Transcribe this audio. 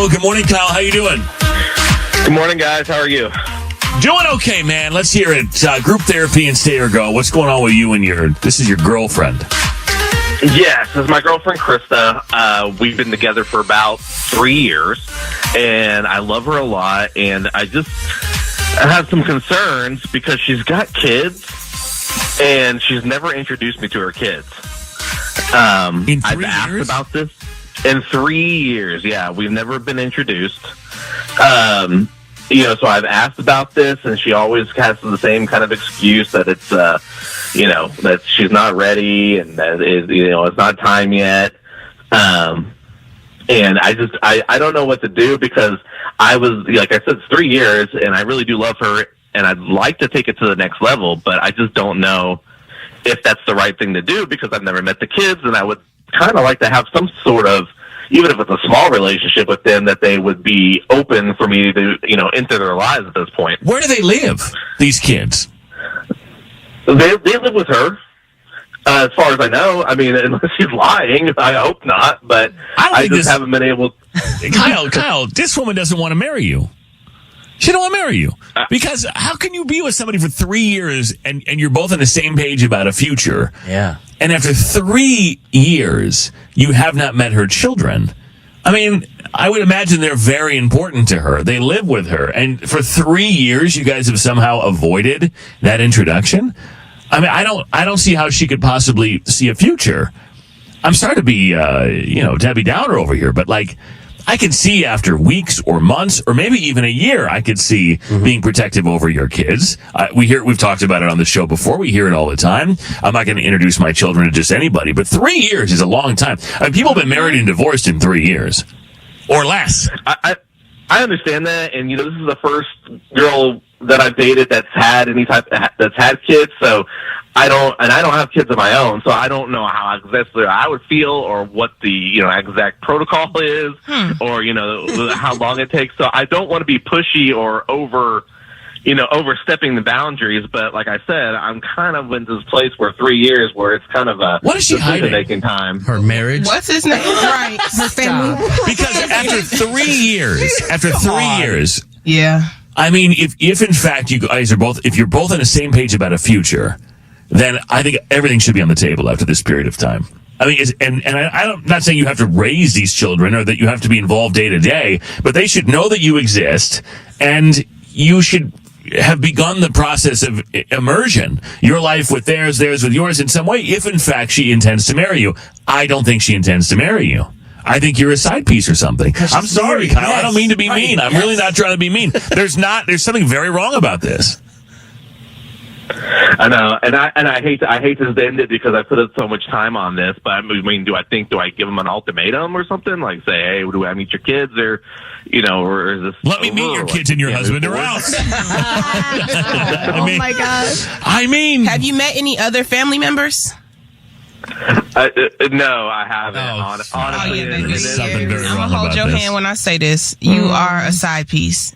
Oh, good morning, Kyle. How you doing? Good morning, guys. How are you? Doing okay, man. Let's hear it. Group therapy and stay or go. What's going on with you and this is your girlfriend? Yes, this is my girlfriend, Krista. We've been together for about 3 years, and I love her a lot, and I have some concerns because she's got kids, and she's never introduced me to her kids. In 3 I've asked years? about this. In 3 years, yeah. We've never been introduced. So I've asked about this, and she always has the same kind of excuse that it's, that she's not ready and that it's not time yet. And I don't know what to do because I was, like I said, it's 3 years, and I really do love her, and I'd like to take it to the next level, but I just don't know if that's the right thing to do because I've never met the kids, and I would kind of like to have some sort of, even if it's a small relationship with them, that they would be open for me to, enter their lives at this point. Where do they live, these kids? They live with her, as far as I know. I mean, unless she's lying, I hope not, but I just haven't been able. Kyle, this woman doesn't want to marry you. She don't want to marry you. Because how can you be with somebody for 3 years and you're both on the same page about a future? Yeah. And after 3 years, you have not met her children. I mean, I would imagine they're very important to her. They live with her. And for 3 years, you guys have somehow avoided that introduction? I mean, I don't see how she could possibly see a future. I'm sorry to be, Debbie Downer over here, but I can see after weeks or months or maybe even a year, I could see being protective over your kids. We've talked about it on the show before. We hear it all the time. I'm not going to introduce my children to just anybody, but 3 years is a long time. I mean, people have been married and divorced in 3 years or less. I understand that, and this is the first girl that I've dated that's had kids, so I don't have kids of my own, so I don't know how exactly I would feel or what the exact protocol is, or how long it takes. So I don't want to be pushy or overstepping the boundaries. But like I said, I'm kind of in this place where 3 years where it's kind of a what is she hiding? Making time. Her marriage. What's his name? Right, her family. Because after 3 years, yeah. I mean, if in fact you guys if you're both on the same page about a future, then I think everything should be on the table after this period of time. I mean, I'm not saying you have to raise these children or that you have to be involved day to day, but they should know that you exist, and you should have begun the process of immersion, your life with theirs with yours in some way, if in fact she intends to marry you. I don't think she intends to marry you. I think you're a side piece or something. I'm sorry, Kyle. I don't mean to be mean. I'm really not trying to be mean. There's something very wrong about this. I know, and I hate to end it because I put in so much time on this. But I mean, do I give them an ultimatum or something? Like say, hey, do I meet your kids or or is this? Let me meet your kids and your husband or else. Oh my gosh. I mean, have you met any other family members? No, I haven't. Honestly, Something very I'm wrong gonna hold about your this. hand when I say this. You are a side piece.